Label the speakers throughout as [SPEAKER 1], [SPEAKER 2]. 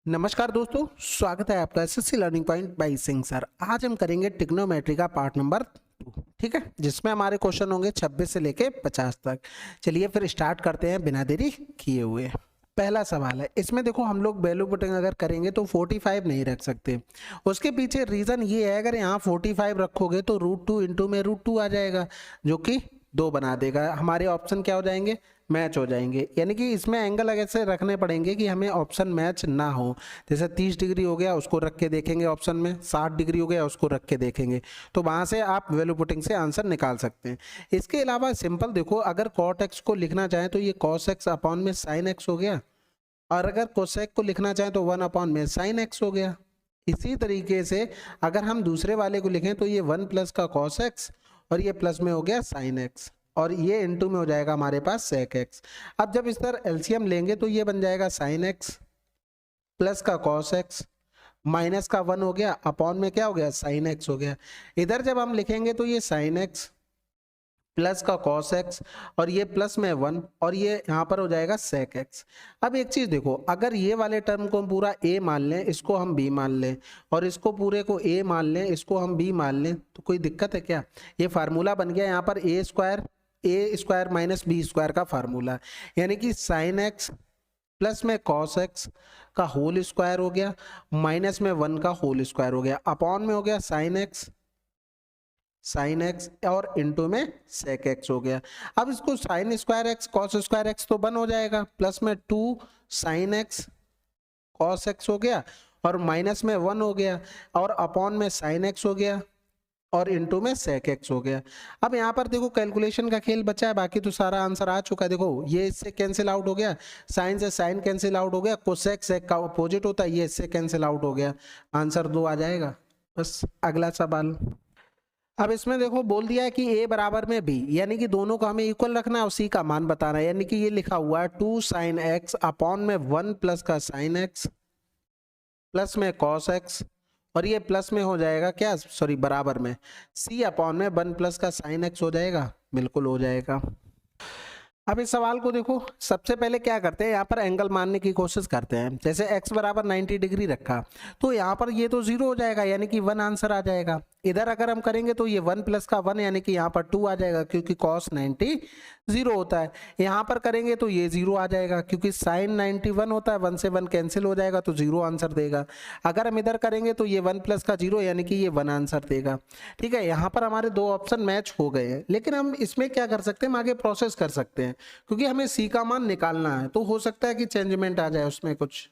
[SPEAKER 1] नमस्कार दोस्तों, स्वागत है आपका SSC learning point by Singh sir. आज हम करेंगे ट्रिग्नोमेट्री का पार्ट नंबर 2, ठीक है, जिसमें हमारे क्वेश्चन होंगे 26 से लेके 50 तक। चलिए फिर स्टार्ट करते हैं बिना देरी किए हुए। पहला सवाल है, इसमें देखो हम लोग वैल्यू पुटिंग अगर करेंगे तो 45 नहीं रख सकते। उसके पीछे रीजन ये है, अगर यहाँ 45 रखोगे तो √2 इंटू में √2 आ जाएगा, जो कि 2 बना देगा। हमारे ऑप्शन क्या हो जाएंगे, मैच हो जाएंगे। यानी कि इसमें एंगल ऐसे रखने पड़ेंगे कि हमें ऑप्शन मैच ना हो। जैसे 30 डिग्री हो गया, उसको रख के देखेंगे ऑप्शन में, 60 डिग्री हो गया, उसको रख के देखेंगे, तो वहां से आप वैल्यू पुटिंग से आंसर निकाल सकते हैं। इसके अलावा सिंपल देखो, अगर कॉट एक्स को लिखना चाहें तो ये कॉस एक्स अपॉन में साइन एक्स हो गया, और अगर कोसेक को लिखना चाहें तो 1 अपॉन में साइन एक्स हो गया। इसी तरीके से अगर हम दूसरे वाले को लिखें तो ये 1 प्लस का कॉस एक्स, और ये प्लस में हो गया साइन एक्स, और ये इनटू में हो जाएगा हमारे पास सेक एक्स। अब जब इस तरह एलसीएम लेंगे तो ये बन जाएगा साइन एक्स प्लस का कॉस एक्स माइनस का 1 हो गया, अपॉन में क्या हो गया, साइन एक्स हो गया। इधर जब हम लिखेंगे तो ये साइन एक्स प्लस का कॉस एक्स, और ये प्लस में 1, और ये यहाँ पर हो जाएगा सेक एक्स। अब एक चीज देखो, अगर ये वाले टर्म को हम पूरा a मान लें, इसको हम b मान लें, और इसको पूरे को a मान लें, इसको हम b मान लें, तो कोई दिक्कत है क्या? ये फार्मूला बन गया यहाँ पर a square minus b square का फार्मूला, यानी कि साइन एक्स प्लस में कॉस एक्स का होल स्क्वायर हो गया, माइनस में 1 का होल स्क्वायर हो गया, अपॉन में हो गया साइन एक्स और इनटू में सेक एक्स हो गया। अब इसको sine square x cos square x तो 1 हो जाएगा, प्लस में 2 साइन एक्स कॉस एक्स हो गया, और माइनस में 1 हो गया, और अपॉन में साइन एक्स हो गया, और इनटू में सेक एक्स हो गया। अब यहाँ पर देखो कैलकुलेशन का खेल बचा है, बाकी तो सारा आंसर आ चुका है। देखो ये इससे कैंसिल आउट हो गया, साइन से साइन कैंसिल आउट हो गया, कोसेक सेक का अपोजिट होता है, ये इससे कैंसिल आउट हो गया, आंसर 2 आ जाएगा। बस अगला सवाल। अब इसमें देखो बोल दिया है कि a बराबर में b, यानी कि दोनों को हमें इक्वल रखना है और c का मान बताना है। यानी कि ये लिखा हुआ है 2 साइन एक्स अपॉन में 1 प्लस का साइन एक्स प्लस में कॉस एक्स, और ये प्लस में हो जाएगा क्या, सॉरी बराबर में c अपॉन में 1 प्लस का साइन एक्स हो जाएगा, बिल्कुल हो जाएगा। अब इस सवाल को देखो, सबसे पहले क्या करते हैं, यहाँ पर एंगल मानने की कोशिश करते हैं। जैसे x बराबर 90 डिग्री रखा, तो यहाँ पर ये तो 0 हो जाएगा, यानी कि 1 आंसर आ जाएगा। इधर अगर हम करेंगे तो ये 1 प्लस का 1, यानी कि यहाँ पर 2 आ जाएगा, क्योंकि cos 90 0 होता है। यहाँ पर करेंगे तो ये 0 आ जाएगा, क्योंकि sin 90 1 होता है, 1 से 1 कैंसिल हो जाएगा, तो 0 आंसर देगा। अगर हम इधर करेंगे तो ये 1 प्लस का 0, यानी कि ये 1 आंसर देगा। ठीक है, यहाँ पर हमारे 2 ऑप्शन मैच हो गए हैं, लेकिन हम इसमें क्या कर सकते हैं, हम आगे प्रोसेस कर सकते हैं, क्योंकि हमें सी का मान निकालना है, तो हो सकता है कि चेंजमेंट आ जाए उसमें कुछ।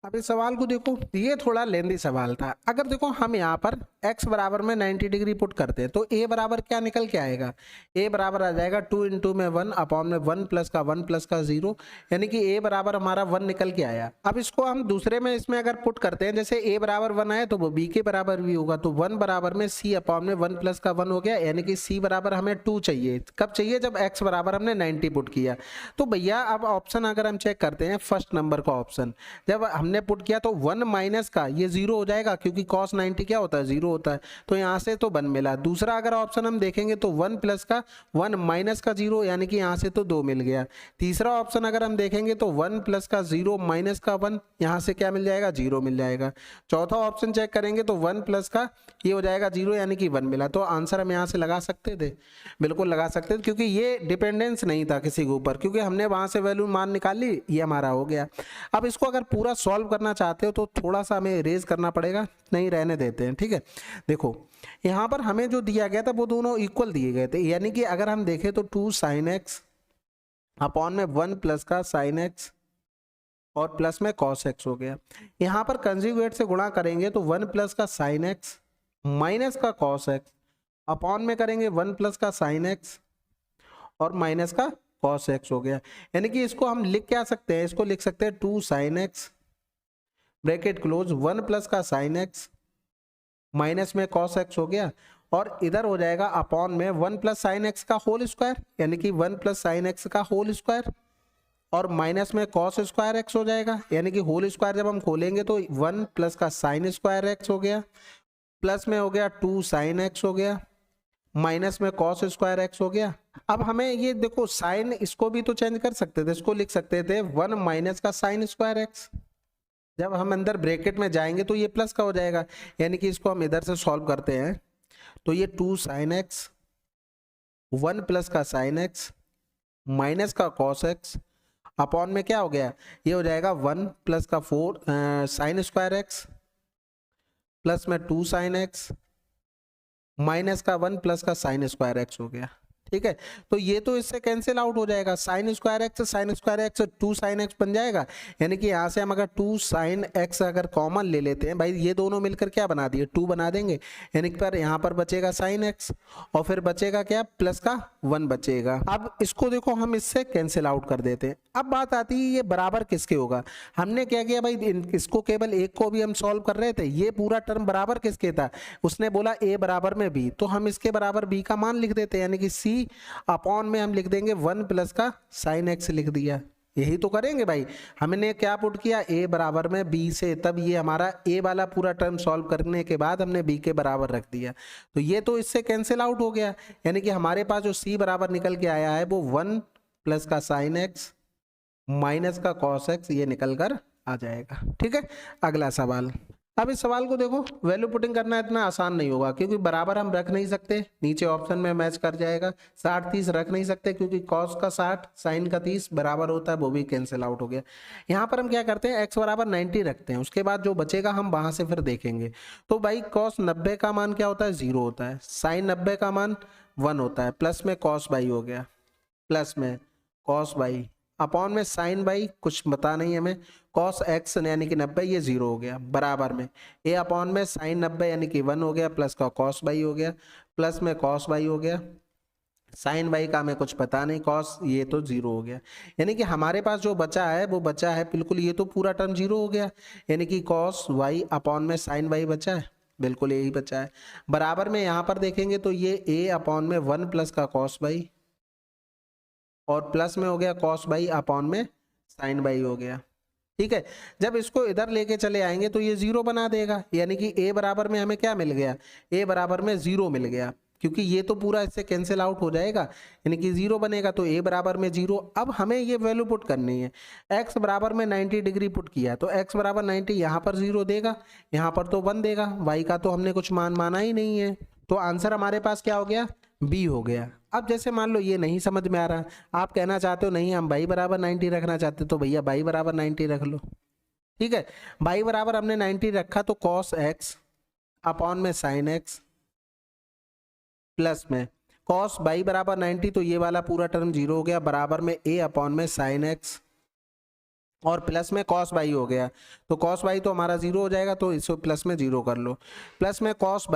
[SPEAKER 1] अब इस सवाल को देखो, ये थोड़ा लेंदी सवाल था। अगर देखो हम यहाँ पर x बराबर में 90 डिग्री पुट करते हैं तो a बराबर क्या निकल के आएगा, a बराबर आ जाएगा 2 इंटू में 1 अपॉन में 1 प्लस का 0, यानी कि a बराबर हमारा 1 निकल के आया। अब इसको हम दूसरे में इसमें अगर पुट करते हैं, जैसे a बराबर 1 आए तो वो b के बराबर भी होगा, तो 1 बराबर में c अपॉन में 1 प्लस का 1 हो गया, यानी कि c बराबर हमें 2 चाहिए। कब चाहिए, जब x बराबर हमने 90 पुट किया। तो भैया अब ऑप्शन अगर हम चेक करते हैं, फर्स्ट नंबर का ऑप्शन जब हमने पुट किया तो 1 माइनस का ये 0 हो जाएगा, क्योंकि cos 90 क्या होता है, 0 होता है, तो यहाँ से तो 1 मिला। दूसरा अगर ऑप्शन हम देखेंगे तो 1 प्लस का 1 माइनस का 0, यानी कि यहाँ से तो 2 मिल गया। तीसरा ऑप्शन अगर हम देखेंगे तो 1 प्लस का 0 माइनस का 1, यहाँ से क्या मिल जाएगा, 0 मिल जाएगा। चौथा ऑप्शन चेक करेंगे तो 1 प्लस का ये हो जाएगा 0, यानी कि 1 मिला। तो आंसर हम यहाँ से लगा सकते थे, बिल्कुल लगा सकते थे, क्योंकि ये डिपेंडेंस नहीं था किसी के ऊपर, क्योंकि हमने वहां से वैल्यू मान निकाल ली, ये हमारा हो गया। अब इसको अगर पूरा सॉल्व करना चाहते हो तो थोड़ा सा हमें इरेज करना पड़ेगा, नहीं रहने देते हैं। ठीक है, देखो यहाँ पर हमें जो दिया गया था वो दोनों इक्वल दिए गए थे, यानी कि अगर हम देखें तो 2 साइन एक्स अपॉन में 1 प्लस का साइन एक्स और प्लस में कॉस एक्स हो गया। यहाँ पर कंजुगेट से गुणा करेंगे तो 1 प्लस का साइन एक्स माइनस का कॉस एक्स अपॉन में करेंगे 1 प्लस का साइन एक्स और माइनस का कॉस एक्स हो गया। यानी कि इसको हम लिख क्या सकते हैं, इसको लिख सकते हैं 2 sine x bracket close 1 plus का साइन एक्स माइनस में कॉस एक्स हो गया, और इधर हो जाएगा अपॉन में 1 प्लस साइन एक्स का होल स्क्वायर, यानी कि 1 प्लस साइन एक्स का होल स्क्वायर, और माइनस में कॉस स्क्वायर एक्स हो जाएगा, यानी कि होल स्क्वायर जब हम खोलेंगे तो 1 प्लस का साइन स्क्वायर एक्स हो गया, प्लस में हो गया 2 साइन एक्स हो गया, माइनस में कॉस स्क्वायर एक्स हो गया। अब हमें ये देखो साइन, इसको भी तो चेंज कर सकते थे, इसको लिख सकते थे 1 माइनस का साइन स्क्वायर एक्स, जब हम अंदर ब्रैकेट में जाएंगे तो ये प्लस का हो जाएगा, यानी कि इसको हम इधर से सॉल्व करते हैं तो ये 2 sin x 1 प्लस का sin x माइनस का cos x अपॉन में क्या हो गया, ये हो जाएगा 1 प्लस का 4 sin स्क्वायर x प्लस में 2 sin x माइनस का 1 प्लस का sin स्क्वायर x हो गया। ठीक है, तो ये तो इससे कैंसिल आउट हो जाएगा, sin square x 2 sin x बन जाएगा, यानी कि यहाँ से हम अगर 2 sin x अगर कॉमन ले लेते हैं भाई, ये दोनों मिलकर क्या बना दिए 2 बना देंगे, यानी कि पर यहाँ पर बचेगा sin x और फिर बचेगा क्या प्लस का 1 बचेगा। अब इसको देखो हम इससे कैंसिल आउट कर देते हैं। अब बात आती है ये बराबर किसके होगा, हमने क्या किया भाई, इसको केवल एक को भी हम सॉल्व कर रहे थे, ये पूरा टर्म बराबर किसके था, उसने बोला a बराबर में b, तो हम इसके बराबर b का मान लिख देते हैं, यानी कि c अपॉन में हम लिख देंगे 1 प्लस का sin x लिख दिया। यही तो करेंगे भाई, हमने क्या पुट किया a बराबर में b से, तब ये हमारा a वाला पूरा टर्म सॉल्व करने के बाद हमने b के बराबर रख दिया, तो ये तो इससे कैंसिल आउट हो गया, यानी कि हमारे पास जो c बराबर निकल के आया है वो 1 प्लस का sin x माइनस का cos x ये निकल कर आ जाएगा। ठीक है, अगला सवाल। अब इस सवाल को देखो, वैल्यू पुटिंग करना इतना आसान नहीं होगा क्योंकि बराबर हम रख नहीं सकते, नीचे ऑप्शन में मैच कर जाएगा। 60 30 रख नहीं सकते क्योंकि cos का 60 sin का 30 बराबर होता है, वो भी कैंसिल आउट हो गया। यहाँ पर हम क्या करते हैं, x बराबर 90 रखते हैं, उसके बाद जो बचेगा हम वहां से फिर देखेंगे। तो भाई cos 90 का मान क्या होता है 0 होता है, sin 90 का मान 1 होता है, प्लस में cos बाई हो गया, प्लस में cos बाई अपॉन में साइन बाई कुछ बता नहीं हमें, cos x यानी कि 90 ये 0 हो गया, बराबर में a अपॉन में साइन 90 यानी कि 1 हो गया, प्लस का cos बाई हो गया, प्लस में cos बाई हो गया, साइन बाई का हमें कुछ पता नहीं, cos ये तो 0 हो गया, यानी कि हमारे पास जो बचा है वो बचा है बिल्कुल, ये तो पूरा टर्म 0 हो गया, यानी कि cos y अपॉन में साइन बाई बचा है, बिल्कुल यही बचा है। बराबर में यहाँ पर देखेंगे तो ये a अपॉन में 1 प्लस का cos बाई और प्लस में हो गया cos बाई अपॉन में साइन बाई हो गया। ठीक है, जब इसको इधर लेके चले आएंगे तो ये 0 बना देगा, यानी कि a बराबर में हमें क्या मिल गया, a बराबर में 0 मिल गया, क्योंकि ये तो पूरा इससे कैंसिल आउट हो जाएगा, यानी कि 0 बनेगा, तो a बराबर में 0। अब हमें ये वैल्यू पुट करनी है, x बराबर में 90 डिग्री पुट किया तो x बराबर 90, यहाँ पर 0 देगा, यहाँ पर तो 1 देगा, y का तो हमने कुछ मान माना ही नहीं है, तो आंसर हमारे पास क्या हो गया, बी हो गया। अब जैसे मान लो ये नहीं समझ में आ रहा, आप कहना चाहते हो नहीं हम y बराबर 90 रखना चाहते, तो भैया y बराबर 90 रख लो। ठीक है, y बराबर हमने 90 रखा तो cos x अपॉन में sin x प्लस में cos y बराबर 90, तो ये वाला पूरा टर्म 0 हो गया, बराबर में a अपॉन में sin x और प्लस में cos बाई हो गया, तो cos बाई तो हमारा 0 हो जाएगा, तो इसको प्लस में 0 कर लो, प्लस में cos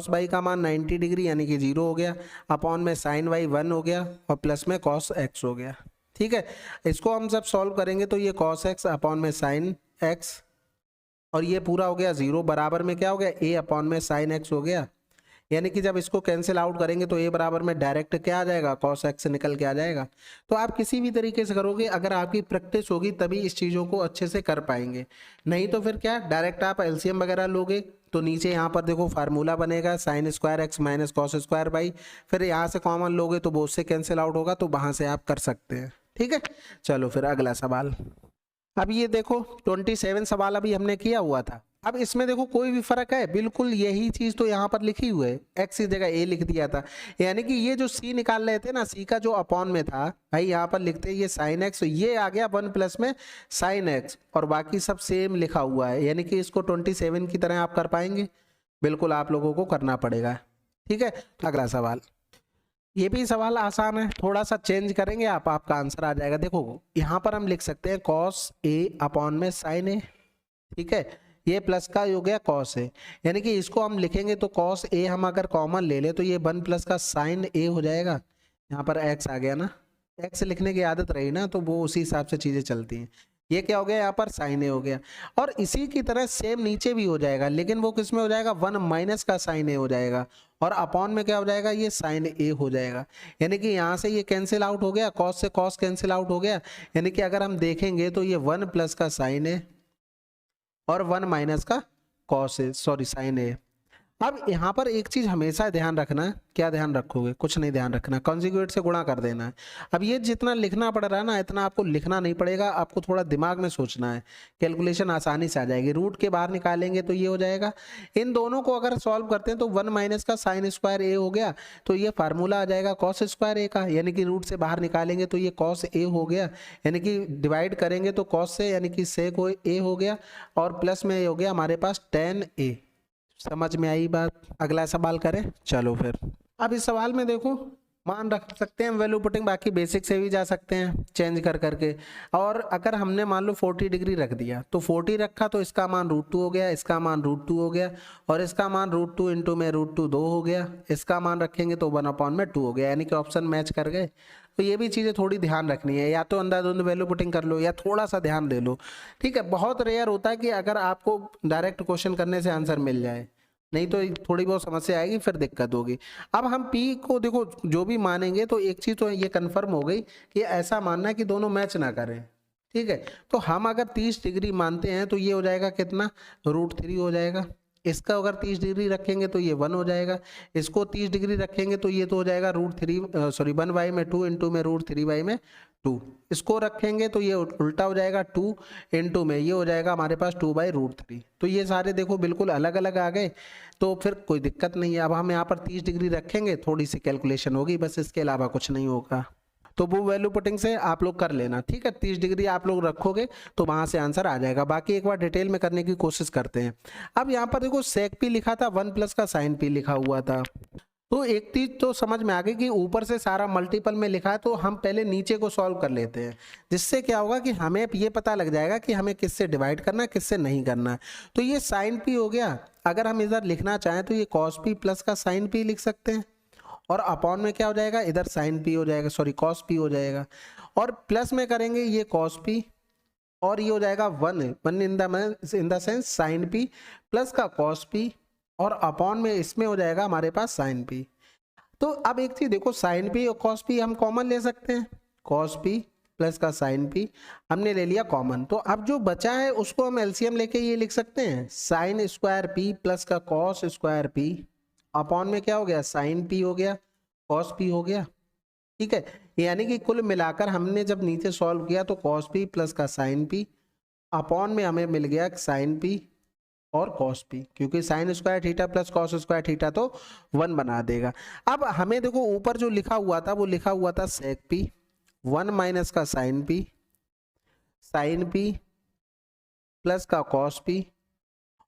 [SPEAKER 1] बाई का मान 90 डिग्री यानी कि 0 हो गया, अपॉन में sin बाई 1 हो गया और प्लस में cos x हो गया। ठीक है, इसको हम जब सॉल्व करेंगे तो ये cos x अपॉन में sin x और ये पूरा हो गया 0, बराबर में क्या हो गया a अपॉन में sin x हो गया, यानी कि जब इसको कैंसिल आउट करेंगे तो a बराबर में डायरेक्ट क्या आ जाएगा, cos x निकल के आ जाएगा। तो आप किसी भी तरीके से करोगे, अगर आपकी प्रैक्टिस होगी तभी इस चीज़ों को अच्छे से कर पाएंगे, नहीं तो फिर क्या डायरेक्ट आप एलसीएम वगैरह लोगे तो नीचे यहाँ पर देखो फार्मूला बनेगा sin square x minus cos square by, फिर यहाँ से कॉमन लोगे तो वो उससे कैंसिल आउट होगा, तो वहाँ से आप कर सकते हैं। ठीक है, चलो फिर अगला सवाल। अब ये देखो 27 सवाल अभी हमने किया हुआ था, अब इसमें देखो कोई भी फर्क है, बिल्कुल यही चीज तो यहाँ पर लिखी हुई है, x की जगह a लिख दिया था, यानी कि ये जो c निकाल रहे थे ना, c का जो अपॉन में था भाई, यहाँ पर लिखते ये sin x, ये आ गया 1 प्लस में sin x और बाकी सब सेम लिखा हुआ है, यानी कि इसको 27 की तरह आप कर पाएंगे, बिल्कुल आप लोगों को करना पड़ेगा। ठीक है, अगला सवाल, ये भी सवाल आसान है, थोड़ा सा चेंज करेंगे आप, आपका आंसर आ जाएगा। देखो यहाँ पर हम लिख सकते हैं cos a अपॉन में sin a, ठीक है, ये प्लस का हो गया cos a, यानी कि इसको हम लिखेंगे तो cos a हम अगर कॉमन ले ले तो ये 1 प्लस का sin a हो जाएगा, यहाँ पर x आ गया ना, x लिखने की आदत रही ना तो वो उसी हिसाब से चीज़ें चलती हैं। ये क्या हो गया, यहाँ पर sin a हो गया, और इसी की तरह सेम नीचे भी हो जाएगा, लेकिन वो किस में हो जाएगा, 1 माइनस का sin a हो जाएगा, और अपॉन में क्या हो जाएगा, ये sin a हो जाएगा, यानी कि यहाँ से ये कैंसिल आउट हो गया, cos से cos कैंसिल आउट हो गया, यानी कि अगर हम देखेंगे तो ये 1 प्लस का sin a और 1 माइनस का cos a, sorry sin a। अब यहाँ पर एक चीज हमेशा ध्यान रखना है, क्या ध्यान रखोगे, कुछ नहीं ध्यान रखना, कॉन्जुगेट से गुणा कर देना है। अब ये जितना लिखना पड़ रहा है ना, इतना आपको लिखना नहीं पड़ेगा, आपको थोड़ा दिमाग में सोचना है, कैलकुलेशन आसानी से आ जाएगी। रूट के बाहर निकालेंगे तो ये हो जाएगा। इन दोनों को अगर सॉल्व करते हैं तो 1 माइनस का साइन स्क्वायर ए हो गया, तो ये फार्मूला आ जाएगा कॉस स्क्वायर ए का, यानी कि रूट से बाहर निकालेंगे तो ये कॉस ए हो गया, यानी कि डिवाइड करेंगे तो कॉस से यानी कि सेक ए हो गया, और प्लस में ये हो गया हमारे पास tan ए। समझ में आई बात? अगला सवाल करें, चलो फिर। अब इस सवाल में देखो मान रख सकते हैं वैल्यू पुटिंग, बाकी बेसिक से भी जा सकते हैं चेंज कर करके। और अगर हमने मान लो 40 डिग्री रख दिया तो 40 रखा तो इसका मान √2 हो गया, इसका मान √2 हो गया, और इसका मान √2 इंटू में √2 2 हो गया, इसका मान रखेंगे तो 1/2 हो गया, यानी कि ऑप्शन मैच कर गए। तो ये भी चीज़ें थोड़ी ध्यान रखनी है, या तो अंधाधुंध वैल्यू पुटिंग कर लो या थोड़ा सा ध्यान दे लो, ठीक है। बहुत रेयर होता है कि अगर आपको डायरेक्ट क्वेश्चन करने से आंसर मिल जाए, नहीं तो थोड़ी बहुत समस्या आएगी, फिर दिक्कत होगी। अब हम P को देखो जो भी मानेंगे तो एक चीज़ तो ये कंफर्म हो गई कि ऐसा मानना है कि दोनों मैच ना करें, ठीक है। तो हम अगर 30 डिग्री मानते हैं तो ये हो जाएगा कितना, √3 हो जाएगा। इसका अगर 30 डिग्री रखेंगे तो ये 1 हो जाएगा, इसको 30 डिग्री रखेंगे तो ये तो हो जाएगा √1/2 इंटू में √3/2। इसको रखेंगे तो ये उल्टा हो जाएगा 2 इंटू में ये हो जाएगा हमारे पास 2/√3। तो ये सारे देखो बिल्कुल अलग अलग आ गए, तो फिर कोई दिक्कत नहीं है। अब हम यहाँ पर 30 डिग्री रखेंगे, थोड़ी सी कैलकुलेशन होगी बस, इसके अलावा कुछ नहीं होगा। तो वो वैल्यू पुटिंग से आप लोग कर लेना, ठीक है। 30 डिग्री आप लोग रखोगे तो वहां से आंसर आ जाएगा। बाकी एक बार डिटेल में करने की कोशिश करते हैं। अब यहाँ पर देखो सेक पी लिखा था, 1 प्लस का साइन पी लिखा हुआ था, तो एक चीज तो समझ में आ गई कि ऊपर से सारा मल्टीपल में लिखा है, तो हम पहले नीचे को सॉल्व कर लेते हैं, जिससे क्या होगा कि हमें ये पता लग जाएगा कि हमें किससे डिवाइड करना है किससे नहीं करना है। तो ये साइन पी हो गया, अगर हम इधर लिखना चाहें तो ये कॉस पी प्लस का साइन पी लिख सकते हैं, और अपॉन में क्या हो जाएगा, इधर साइन पी हो जाएगा, सॉरी कॉस पी हो जाएगा, और प्लस में करेंगे ये कॉस पी, और ये हो जाएगा 1 in the sense sine p plus का कॉस पी, और अपॉन में इसमें हो जाएगा हमारे पास साइन पी। तो अब एक चीज देखो, साइन पी और कॉस पी हम कॉमन ले सकते हैं, कॉस पी प्लस का साइन पी हमने ले लिया कॉमन। तो अब जो बचा है उसको हम एलसीएम लेके ये लिख सकते हैं, साइन स्क्वायर पी प्लस का कॉस स्क्वायर पी, अपॉन में क्या हो गया, साइन पी हो गया, कॉस पी हो गया, ठीक है। यानी कि कुल मिलाकर हमने जब नीचे सॉल्व किया तो कॉस पी प्लस का साइन पी, अपॉन में हमें मिल गया साइन पी और कॉस पी, क्योंकि sine square theta plus cos square theta तो 1 बना देगा। अब हमें देखो ऊपर जो लिखा हुआ था वो लिखा हुआ था सेक पी, 1 माइनस का साइन पी प्लस का कॉस पी,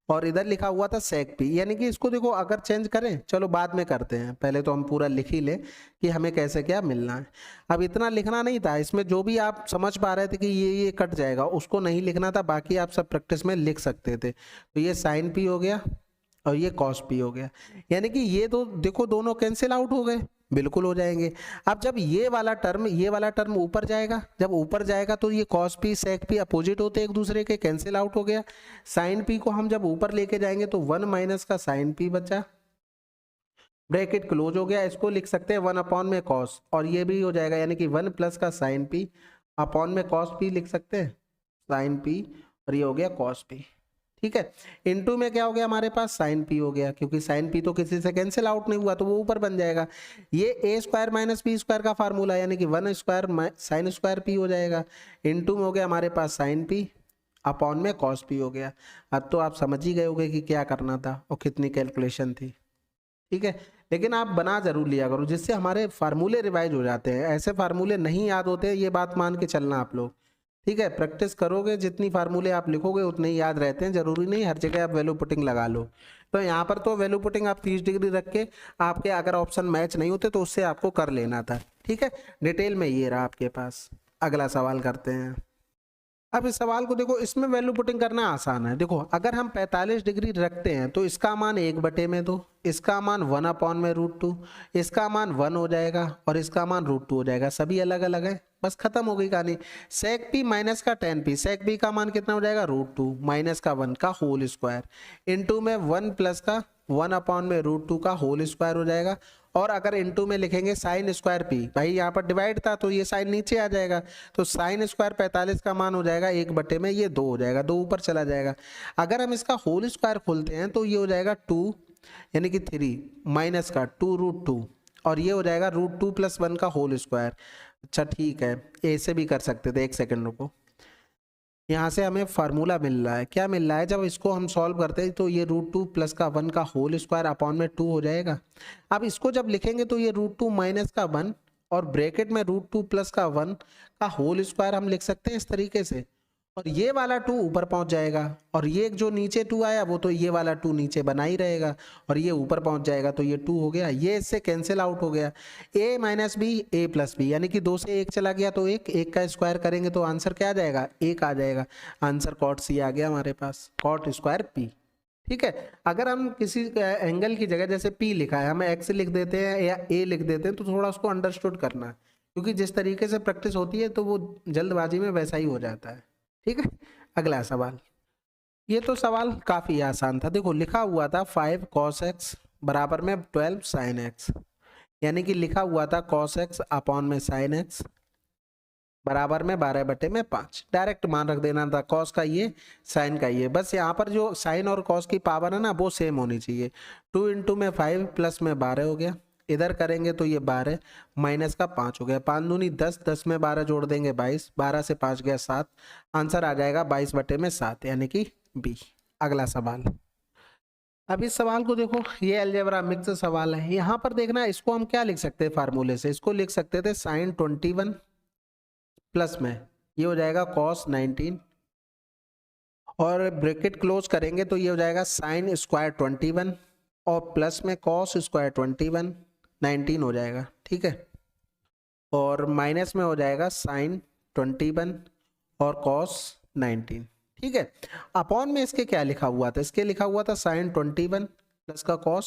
[SPEAKER 1] और इधर लिखा हुआ था सेक पी। यानी कि इसको देखो अगर चेंज करें, चलो बाद में करते हैं, पहले तो हम पूरा लिख ही लें कि हमें कैसे क्या मिलना है। अब इतना लिखना नहीं था इसमें, जो भी आप समझ पा रहे थे कि ये कट जाएगा उसको नहीं लिखना था, बाकी आप सब प्रैक्टिस में लिख सकते थे। तो ये साइन पी हो गया और ये कॉस पी हो गया, यानी कि ये तो देखो दोनों कैंसिल आउट हो गए, बिल्कुल हो जाएंगे। अब जब ये वाला टर्म ऊपर जाएगा, जब ऊपर जाएगा तो ये कॉस पी सेक पी अपोजिट होते हैं एक दूसरे के, कैंसिल आउट हो गया। साइन पी को हम जब ऊपर लेके जाएंगे तो 1 माइनस का साइन पी बचा, ब्रैकेट क्लोज हो गया, इसको लिख सकते हैं 1 अपॉन में कॉस, और ये भी हो जाएगा, यानी कि 1 प्लस का साइन पी अपॉन में कॉस पी लिख सकते हैं, साइन पी, और ये हो गया कॉस पी, ठीक है। इनटू में क्या हो गया हमारे पास, साइन पी हो गया, क्योंकि साइन पी तो किसी से कैंसिल आउट नहीं हुआ तो वो ऊपर बन जाएगा। ये ए स्क्वायर माइनस बी स्क्वायर का फार्मूला, यानी कि 1 स्क्वायर साइन स्क्वायर पी हो जाएगा, इनटू में हो गया हमारे पास साइन पी, अपॉन में कॉस पी हो गया। अब तो आप समझ ही गए होंगे कि क्या करना था और कितनी कैलकुलेशन थी, ठीक है। लेकिन आप बना जरूर लिया करो, जिससे हमारे फार्मूले रिवाइज हो जाते हैं। ऐसे फार्मूले नहीं याद होते, ये बात मान के चलना आप लोग, ठीक है। प्रैक्टिस करोगे जितनी फार्मूले आप लिखोगे उतने ही याद रहते हैं, जरूरी नहीं हर जगह आप वैल्यू पुटिंग लगा लो। तो यहाँ पर तो वैल्यू पुटिंग आप 30 डिग्री रख के आपके अगर ऑप्शन मैच नहीं होते तो उससे आपको कर लेना था, ठीक है। डिटेल में ये रहा आपके पास। अगला सवाल करते हैं। अब इस सवाल को देखो, इसमें वैल्यू पुटिंग करना आसान है। देखो अगर हम 45 डिग्री रखते हैं तो इसका मान 1/2, इसका मान 1 अपॉन में √2, इसका मान 1 हो जाएगा और इसका मान √2 हो जाएगा, सभी अलग अलग है, बस खत्म हो गई कहानी। सेक पी माइनस का tan पी, सेक पी का मान कितना हो जाएगा, √2 माइनस का 1 का होल स्क्वायर, इनटू में 1 प्लस का 1 अपॉन में √2 का होल स्क्वायर हो जाएगा। और अगर इनटू में लिखेंगे साइन स्क्वायर पी, भाई यहाँ पर डिवाइड था तो ये साइन नीचे आ जाएगा, तो साइन स्क्वायर 45 का मान हो जाएगा 1/2 में, ये 2 हो जाएगा, 2 ऊपर चला जाएगा। अगर हम इसका होल स्क्वायर खोलते हैं तो ये हो जाएगा 2 यानी कि 3 माइनस का 2√2 और ये हो जाएगा √2 + 1 का होल स्क्वायर। अच्छा ठीक है, ऐसे भी कर सकते थे, एक सेकंड रुको। यहाँ से हमें फार्मूला मिल रहा है, क्या मिल रहा है, जब इसको हम सॉल्व करते हैं तो ये √2 + का 1 का होल स्क्वायर अपॉन में 2 हो जाएगा। अब इसको जब लिखेंगे तो ये √2 माइनस का 1 और ब्रैकेट में √2 + का 1 का होल स्क्वायर हम लिख सकते हैं इस तरीके से, और ये वाला 2 ऊपर पहुंच जाएगा और ये जो नीचे 2 आया वो तो ये वाला 2 नीचे बना ही रहेगा और ये ऊपर पहुंच जाएगा, तो ये 2 हो गया, ये इससे कैंसिल आउट हो गया। a - b a + b यानी कि 2 से 1 चला गया तो 1 का स्क्वायर करेंगे तो आंसर क्या आ जाएगा, 1 आ जाएगा। आंसर cot c आ गया हमारे पास, cot स्क्वायर p। ठीक है, अगर हम किसी एंगल की जगह जैसे p लिखा है हम x लिख देते हैं या a लिख देते हैं तो थोड़ा उसको अंडरस्टूड करना, क्योंकि जिस तरीके से प्रैक्टिस होती है तो वो जल्दबाजी में वैसा ही हो जाता है। ठीक है, अगला सवाल। ये तो सवाल काफी आसान था। देखो लिखा हुआ था 5 cos x बराबर में 12 sin x, यानी कि लिखा हुआ था cos x अपॉन में sin x बराबर में 12/5। डायरेक्ट मान रख देना था, cos का ये sin का ये, बस यहाँ पर जो sin और cos की पावर है ना वो सेम होनी चाहिए। 2 × में 5 प्लस में 12 हो गया, इधर करेंगे तो ये 12 माइनस का 5 हो गया, 5 दूनी 10, 10 में 12 जोड़ देंगे 22, 12 से 5 गया 7, आंसर आ जाएगा 22/7 यानी कि बी। अगला सवाल। अब इस सवाल को देखो, ये अलजेब्रा मिक्स सवाल है। यहाँ पर देखना इसको हम क्या लिख सकते हैं फार्मूले से, इसको लिख सकते थे sin 21 प्लस में ये हो जाएगा cos 19 और ब्रैकेट क्लोज करेंगे तो ये हो जाएगा sin स्क्वायर 21 और प्लस में cos स्क्वायर 21 19 हो जाएगा। ठीक है, और माइनस में हो जाएगा sin 21 और cos 19। ठीक है, अपॉन में इसके क्या लिखा हुआ था, इसके लिखा हुआ था sin 21 प्लस का cos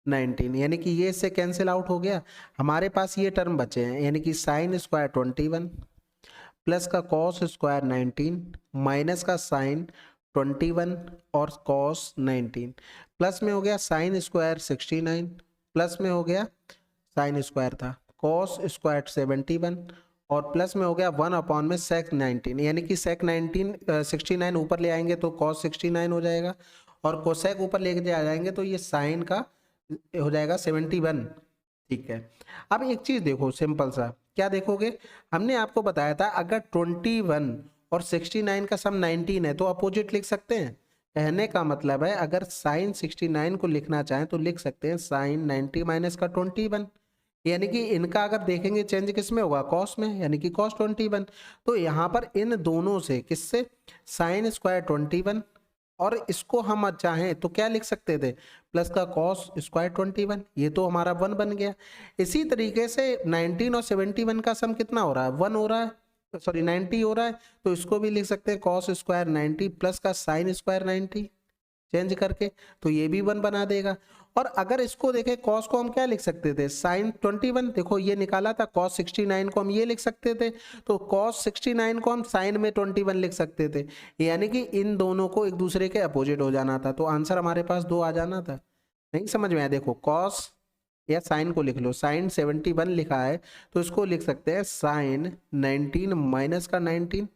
[SPEAKER 1] 19, यानी कि ये इससे कैंसिल आउट हो गया। हमारे पास ये टर्म बचे हैं, यानी कि sin स्क्वायर 21 प्लस का cos स्क्वायर 19 माइनस का sin 21 और cos 19, प्लस में हो गया sin स्क्वायर 69 प्लस में हो गया sin स्क्वायर था cos स्क्वायर 71 और प्लस में हो गया 1 अपॉन में sec 19, यानी कि sec 19 69 ऊपर ले आएंगे तो cos 69 हो जाएगा और cosec ऊपर लेके आ जाएंगे तो ये sin का हो जाएगा 71। ठीक है, अब एक चीज देखो सिंपल सा, क्या देखोगे, हमने आपको बताया था अगर 21 और 69 का सम 19 है तो अपोजिट लिख सकते हैं। कहने का मतलब है अगर sin 69 को लिखना चाहें तो लिख सकते हैं sin 90 माइनस का 21, यानी कि इनका अगर देखेंगे चेंज किस में होगा, cos में, यानी कि cos 21। तो यहाँ पर इन दोनों से किससे sin स्क्वायर 21 और इसको हम चाहें तो क्या लिख सकते थे, प्लस का cos स्क्वायर 21, ये तो हमारा 1 बन गया। इसी तरीके से 19 और 71 का सम कितना हो रहा है, 1 हो रहा है, सॉरी 90 हो रहा है, तो इसको भी लिख सकते हैं cos स्क्वायर 90 प्लस का sin स्क्वायर 90 चेंज करके, तो ये भी 1 बना देगा। और अगर इसको देखें cos को हम क्या लिख सकते थे, sin 21, देखो ये निकाला था, cos 69 को हम ये लिख सकते थे, तो cos 69 को हम sin में 21 लिख सकते थे, यानी कि इन दोनों को एक दूसरे के अपोजिट हो जाना था, तो आंसर हमारे पास 2 आ जाना था। नहीं समझ में आया, देखो cos या sin को लिख लो, sin 71 लिखा है तो इसको लिख सकते हैं sin 19 माइनस का 19।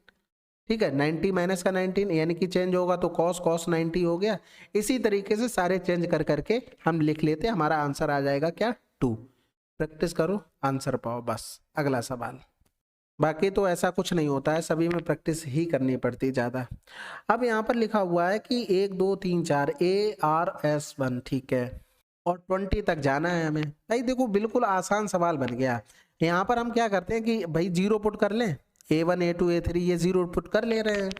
[SPEAKER 1] ठीक है, 90 माइनस का 19 यानी कि चेंज होगा तो cos 90 हो गया। इसी तरीके से सारे चेंज कर करके हम लिख लेते हैं, हमारा आंसर आ जाएगा क्या, 2। प्रैक्टिस करो आंसर पाओ बस। अगला सवाल। बाकी तो ऐसा कुछ नहीं होता है, सभी में प्रैक्टिस ही करनी पड़ती ज़्यादा। अब यहाँ पर लिखा हुआ है कि 1 2 3 4 ARS1, ठीक है, और 20 तक जाना है हमें। भाई देखो बिल्कुल आसान सवाल बन गया। यहाँ पर हम क्या करते हैं कि भाई 0 पुट कर लें, A1 A2 A3 ये 0 पुट कर ले रहे हैं,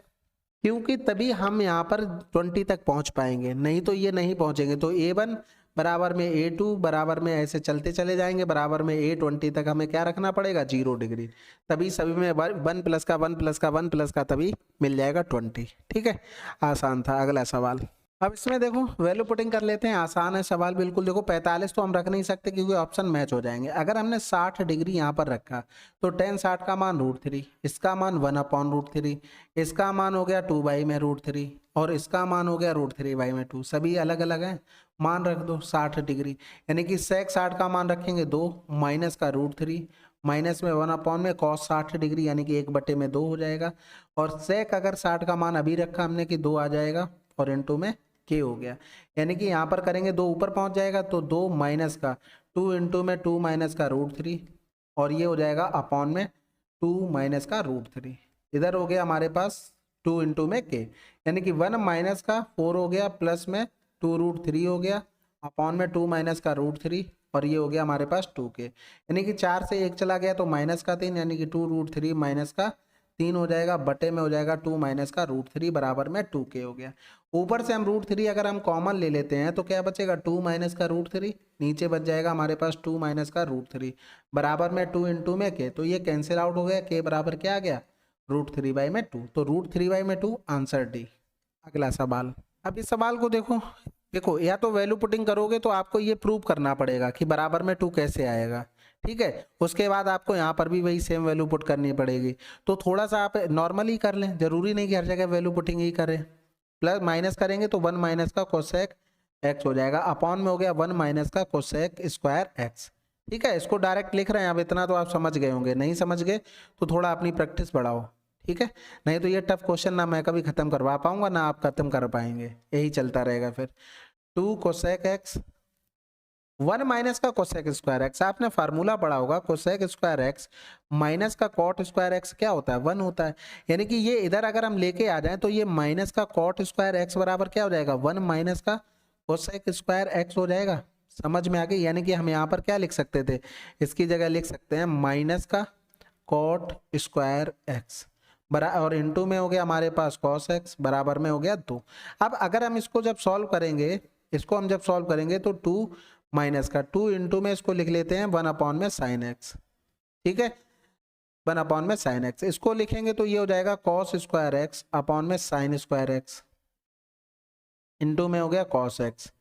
[SPEAKER 1] क्योंकि तभी हम यहाँ पर 20 तक पहुँच पाएंगे, नहीं तो ये नहीं पहुँचेंगे। तो A1 बराबर में A2 बराबर में ऐसे चलते चले जाएंगे, बराबर में A20 तक हमें क्या रखना पड़ेगा, 0 डिग्री, तभी सभी में 1 प्लस का 1 प्लस का 1 प्लस का तभी मिल जाएगा 20। ठीक है, आसान था। अगला सवाल। अब इसमें देखो वैल्यू पुटिंग कर लेते हैं, आसान है सवाल बिल्कुल। देखो 45 तो हम रख नहीं सकते क्योंकि ऑप्शन मैच हो जाएंगे। अगर हमने 60 डिग्री यहाँ पर रखा तो tan 60 का मान √3, इसका मान 1/√3, इसका मान हो गया 2 में √3 और इसका मान हो गया √3/2, सभी अलग अलग हैं, मान रख दो 60 डिग्री, यानी कि sec 60 का मान रखेंगे 2 माइनस का √3 माइनस में 1 में cos 60 डिग्री यानी कि 1/2 हो जाएगा, और sec अगर 60 का मान अभी रखा हमने कि 2 आ जाएगा और इनटू में के हो गया। यानी कि यहाँ पर करेंगे 2 ऊपर पहुंच जाएगा तो 2 माइनस का 2 इंटू में 2 माइनस का √3 और ये हो जाएगा अपॉन में 2 माइनस का √3। इधर हो गया हमारे पास 2 इंटू में के, यानी कि 1 माइनस का 4 हो गया प्लस में 2√3 हो गया अपॉन में 2 माइनस का √3 और ये हो गया हमारे पास 2k, यानी कि 4 से 1 चला गया तो माइनस का 3 यानी कि 2√3 माइनस का 3 हो जाएगा बटे में हो जाएगा 2 माइनस का √3 बराबर में 2k हो गया। ऊपर से हम √3 अगर हम कॉमन ले लेते हैं तो क्या बचेगा 2 माइनस का √3, नीचे बच जाएगा हमारे पास 2 माइनस का √3 बराबर में 2 इंटू में k, तो ये कैंसिल आउट हो गया, k बराबर क्या आ गया √3/2, तो √3/2 आंसर डी। अगला सवाल, अब इस सवाल को देखो या तो वैल्यू पुटिंग करोगे तो आपको ये प्रूव करना पड़ेगा कि बराबर में 2 कैसे आएगा, ठीक है। उसके बाद आपको यहाँ पर भी वही सेम वैल्यू पुट करनी पड़ेगी, तो थोड़ा सा आप नॉर्मली कर लें, जरूरी नहीं कि हर जगह वैल्यू पुटिंग ही करें। प्लस माइनस करेंगे तो 1 माइनस का कोसेक एक्स हो जाएगा अपॉन में हो गया 1 माइनस का कोसेक स्क्वायर एक्स, ठीक है। इसको डायरेक्ट लिख रहे हैं, अब इतना तो आप समझ गए होंगे, नहीं समझ गए तो थोड़ा अपनी प्रैक्टिस बढ़ाओ, ठीक है। नहीं तो ये टफ क्वेश्चन ना मैं कभी खत्म करवा पाऊंगा ना आप खत्म कर पाएंगे, यही चलता रहेगा फिर। 2 कोसेक एक्स 1 माइनस का कोसेक स्क्वायर एक्स, आपने फार्मूला पढ़ा होगा कोसेक स्क्वायर एक्स माइनस का कॉट स्क्वायर एक्स क्या होता है 1 होता है, यानी कि ये इधर अगर हम लेके आ जाएं तो ये माइनस का कॉट स्क्वायर एक्स बराबर क्या हो जाएगा 1 माइनस का कोसेक स्क्वायर एक्स हो जाएगा। समझ में आ गई, यानी कि हम यहाँ पर क्या लिख सकते थे, इसकी जगह लिख सकते हैं माइनस का कॉट स्क्वायर एक्स और इनटू में हो गया हमारे पास कॉस एक्स बराबर में हो गया 2। अब अगर हम इसको जब सॉल्व करेंगे, इसको हम जब सॉल्व करेंगे तो 2 माइनस का 2 इंटू में इसको लिख लेते हैं 1 अपॉन में साइन एक्स, ठीक है 1 अपॉन में साइन एक्स, इसको लिखेंगे तो ये हो जाएगा कॉस स्क्वायर एक्स अपॉन में साइन स्क्वायर एक्स इंटू में हो गया कॉस एक्स,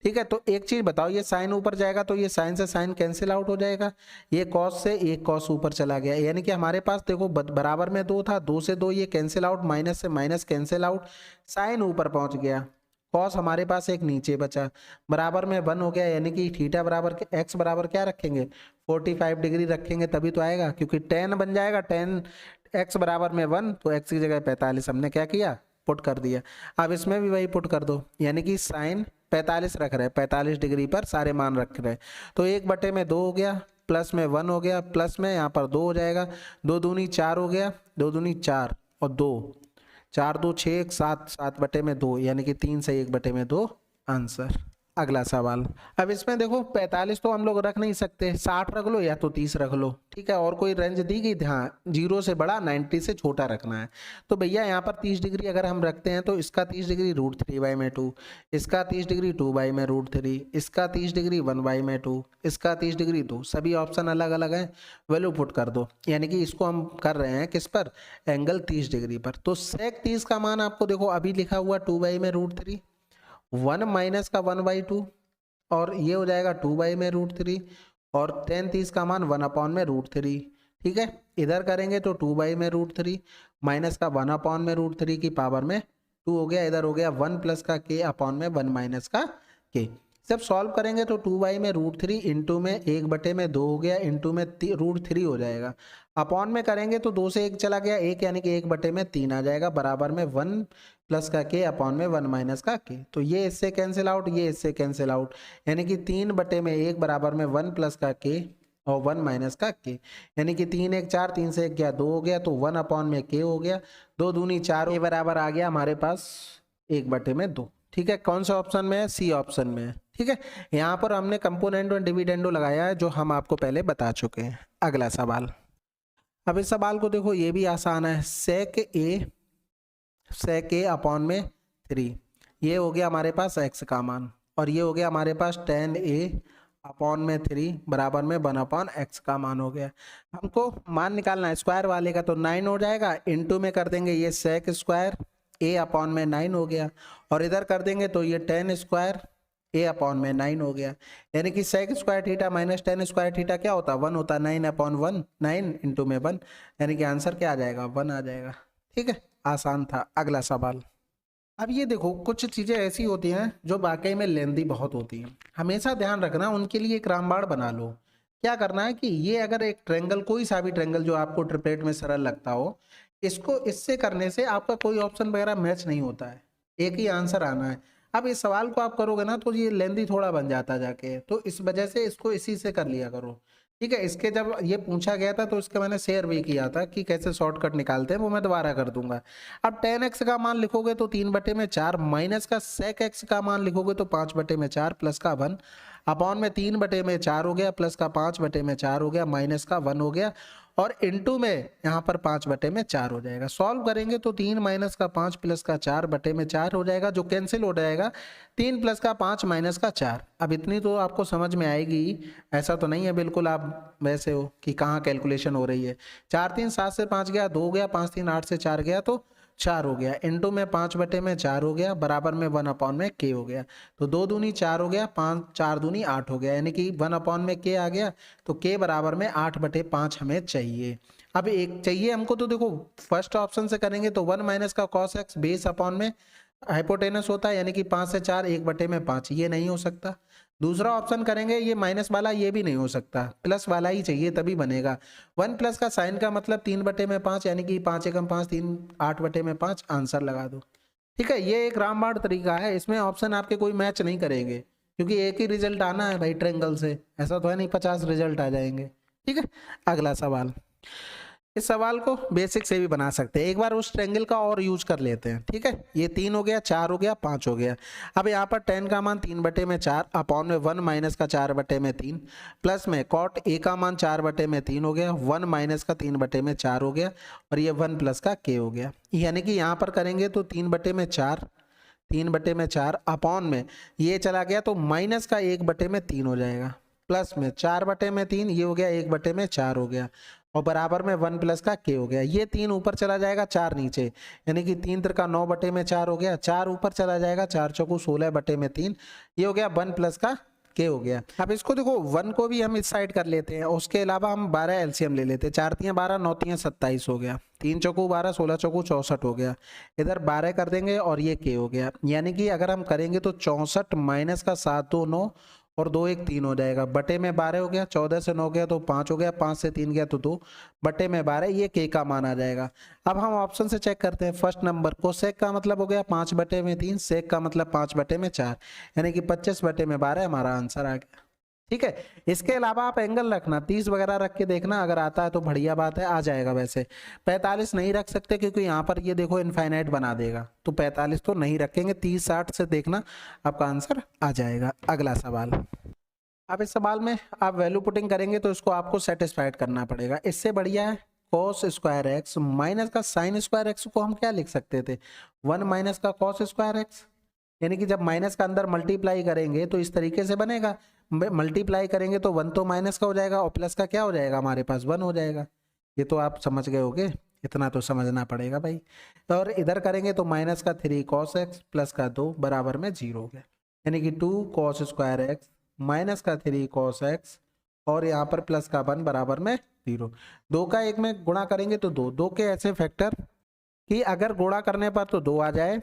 [SPEAKER 1] ठीक है। तो एक चीज बताओ, ये साइन ऊपर जाएगा तो ये साइन से साइन कैंसिल आउट हो जाएगा, ये कॉस से एक कॉस ऊपर चला गया, यानी कि हमारे पास देखो बराबर में 2 था, 2 से 2 ये कैंसिल आउट, माइनस से माइनस कैंसिल आउट, साइन ऊपर पहुंच गया, कॉस हमारे पास एक नीचे बचा, बराबर में 1 हो गया, यानी कि थीटा बराबर एक्स बराबर क्या रखेंगे 45 डिग्री रखेंगे तभी तो आएगा, क्योंकि tan बन जाएगा, tan x बराबर में 1 तो x की जगह 45 हमने क्या किया पुट कर दिया। अब इसमें भी वही पुट कर दो, यानी कि साइन 45 रख रहे हैं, 45 डिग्री पर सारे मान रख रहे हैं, तो 1/2 हो गया प्लस में 1 हो गया प्लस में यहाँ पर 2 हो जाएगा, 2 दूनी 4 हो गया, 2 दूनी 4 और 2 4 2 6 7 7/2 यानी कि 3 से 1/2 आंसर। अगला सवाल, अब इसमें देखो 45 तो हम लोग रख नहीं सकते, 60 रख लो या तो 30 रख लो, ठीक है। और कोई रेंज दी गई, हाँ 0 से बड़ा 90 से छोटा रखना है, तो भैया यहाँ पर 30 डिग्री अगर हम रखते हैं तो इसका 30 डिग्री √3/2, इसका 30 डिग्री 2/√3, इसका 30 डिग्री 1/2, इसका 30 डिग्री 2, सभी ऑप्शन अलग अलग हैं, वैल्यू पुट कर दो, यानी कि इसको हम कर रहे हैं किस पर एंगल 30 डिग्री पर। तो सेक 30 का मान आपको देखो अभी लिखा हुआ 2/√3, 1 माइनस का 1/2 और ये हो जाएगा 2/√3 और tan 30 का मान 1 अपॉन में √3, ठीक है। इधर करेंगे तो 2/√3 माइनस का 1 अपॉन में √3 की पावर में 2 हो गया, इधर हो गया 1 प्लस का k अपॉन में 1 माइनस का k। जब सॉल्व करेंगे तो 2/√3 इंटू में 1/2 हो गया, इंटू में √3 हो जाएगा, अपॉन में करेंगे तो 2 से 1 चला गया 1 यानी कि 1/3 आ जाएगा, बराबर में 1 प्लस का k अपॉन में 1 माइनस का k। तो ये इससे कैंसिल आउट, ये इससे कैंसिल आउट, यानी कि 3/1 बराबर में 1 प्लस का k और 1 माइनस का k, यानी कि 3 1 4, 3 से 1 गया 2 हो गया, तो 1 अपॉन में k हो गया, 2 दूनी 4 ये बराबर आ गया हमारे पास 1/2, ठीक है। कौन सा ऑप्शन में है, सी ऑप्शन में है, ठीक है। यहाँ पर हमने कंपोनेंट और डिविडेंडो लगाया है जो हम आपको पहले बता चुके हैं। अगला सवाल, अब इस सवाल को देखो ये भी आसान है, सेक ए अपॉन में 3, ये हो गया हमारे पास x का मान और ये हो गया हमारे पास tan a अपॉन में 3 बराबर में 1/x का मान हो गया। हमको मान निकालना है स्क्वायर वाले का, तो 9 हो जाएगा, इनटू में कर देंगे ये सेक स्क्वायर a अपॉन में 9 हो गया और इधर कर देंगे तो ये tan स्क्वायर a अपॉन में 9 हो गया, यानी कि sec square theta minus tan square theta क्या होता है 1 होता है, 9/1 9 इंटू में 1, यानी कि आंसर क्या आ जाएगा 1 आ जाएगा, ठीक है। आसान था। अगला सवाल, अब ये देखो कुछ चीजें ऐसी होती हैं जो वाकई में लेंदी बहुत होती हैं, हमेशा ध्यान रखना उनके लिए एक रामबाण बना लो। क्या करना है कि ये अगर एक ट्रेंगल, कोई सा भी ट्रेंगल जो आपको ट्रिपलेट में सरल लगता हो, इसको इससे करने से आपका कोई ऑप्शन वगैरह मैच नहीं होता है, एक ही आंसर आना है। अब इस सवाल को आप करोगे ना तो ये लेंदी थोड़ा बन जाता जाके, तो इस वजह से इसको इसी से कर लिया करो। ठीक है, इसके जब ये पूछा गया था तो इसका मैंने शेयर भी किया था कि कैसे शॉर्टकट निकालते हैं, वो मैं दोबारा कर दूंगा। अब tan x का मान लिखोगे तो 3/4, माइनस का sec x का मान लिखोगे तो 5/4, प्लस का 1 अपॉन में 3/4 हो गया, प्लस का 5/4 हो गया, माइनस का 1 हो गया, और इनटू में यहाँ पर 5/4 हो जाएगा। सॉल्व करेंगे तो 3 माइनस का 5 प्लस का 4/4 हो जाएगा, जो कैंसिल हो जाएगा। 3 प्लस का 5 माइनस का 4। अब इतनी तो आपको समझ में आएगी, ऐसा तो नहीं है बिल्कुल आप वैसे हो कि कहाँ कैलकुलेशन हो रही है। 4 3 7 से 5 गया, 2 गया, 5 3 8 से 4 गया तो 4 हो गया, इनटू में 5/4 हो गया, बराबर में 1 अपॉन में k हो गया। तो 2 दूनी 4 हो गया, 5 4 दूनी 8 हो गया, यानी कि 1 अपॉन में k आ गया। तो k बराबर में 8/5 हमें चाहिए। अब एक चाहिए हमको, तो देखो फर्स्ट ऑप्शन से करेंगे तो 1 माइनस का cos x बेस अपॉन में हाइपोटेनस होता है, यानी कि 5 से 4 1/5, ये नहीं हो सकता। दूसरा ऑप्शन करेंगे, ये माइनस वाला ये भी नहीं हो सकता, प्लस वाला ही चाहिए तभी बनेगा। 1 प्लस का साइन का मतलब 3/5, यानी कि 5 एकम 5 3 8/5, आंसर लगा दो। ठीक है, ये एक रामबाण तरीका है, इसमें ऑप्शन आपके कोई मैच नहीं करेंगे, क्योंकि एक ही रिजल्ट आना है भाई ट्रायंगल से, ऐसा तो है नहीं 50 रिजल्ट आ जाएंगे। ठीक है, अगला सवाल। इस सवाल को बेसिक से भी बना सकते हैं, एक बार उस ट्रायंगल का और यूज कर लेते हैं। ठीक है, ये 3 हो गया, 4 हो गया, 5 हो गया। अब यहाँ पर tan का मान 3/4 अपॉन में 1 माइनस का 4/3, प्लस में cot a का मान 4/3 हो गया, 1 माइनस का 3/4 हो गया, और ये 1 प्लस का k हो गया। यानी कि यहाँ पर करेंगे तो 3/4 अपॉन में ये चला गया तो माइनस का 1/3 हो जाएगा, प्लस में 4/3, ये हो गया 1/4 हो गया, और बराबर में 1 प्लस का k हो गया। ये 3 ऊपर चला जाएगा, 4 नीचे, यानी कि 3 त्रिका 9/4 हो गया, 4 ऊपर चला जाएगा, 4 चौको 16/3, ये हो गया 1 प्लस का k हो गया। अब इसको देखो 1 को भी हम इस साइड कर लेते हैं, उसके अलावा हम 12 एलसीएम ले लेते हैं। 4 तियां 12, 9 तियां 27 हो गया, 3 चौको 12, 16 चौको 64 हो गया, इधर 12 कर देंगे और ये k हो गया। यानी कि अगर हम करेंगे तो 64 माइनस का 7 2 9 और 2 1 3 हो जाएगा, बटे में 12 हो गया, 14 से 9 गया तो 5 हो गया, 5 से 3 गया तो 2, बटे में 12, ये k का मान आ जाएगा। अब हम ऑप्शन से चेक करते हैं। फर्स्ट नंबर कोसेक का मतलब हो गया 5/3, सेक का मतलब 5/4, यानी कि 25/12 हमारा आंसर आ गया। ठीक है, इसके अलावा आप एंगल रखना, 30 वगैरह रख के देखना, अगर आता है तो बढ़िया बात है, आ जाएगा। वैसे 45 नहीं रख सकते क्योंकि यहाँ पर ये देखो इनफाइनाइट बना देगा, तो 45 तो नहीं रखेंगे, 30 60 से देखना, आपका आंसर आ जाएगा। अगला सवाल। अब इस सवाल में आप वैल्यू पुटिंग करेंगे तो इसको आपको सेटिस्फाइड करना पड़ेगा। इससे बढ़िया है cos स्क्वायर एक्स माइनस का साइन स्क्वायर एक्स को हम क्या लिख सकते थे, 1 माइनस का cos स्क्वायर एक्स, यानी कि जब माइनस का अंदर मल्टीप्लाई करेंगे तो इस तरीके से बनेगा, मल्टीप्लाई करेंगे तो 1 तो माइनस का हो जाएगा और प्लस का क्या हो जाएगा, हमारे पास 1 हो जाएगा। ये तो आप समझ गए होगे, इतना तो समझना पड़ेगा भाई। तो और इधर करेंगे तो माइनस का 3 cos x प्लस का 2 बराबर में 0 हो गया, यानी कि 2 cos स्क्वायर एक्स माइनस का 3 cos x और यहाँ पर प्लस का 1 बराबर में 0। 2 का 1 में गुणा करेंगे तो 2, 2 के ऐसे फैक्टर कि अगर गुणा करने पर तो 2 आ जाए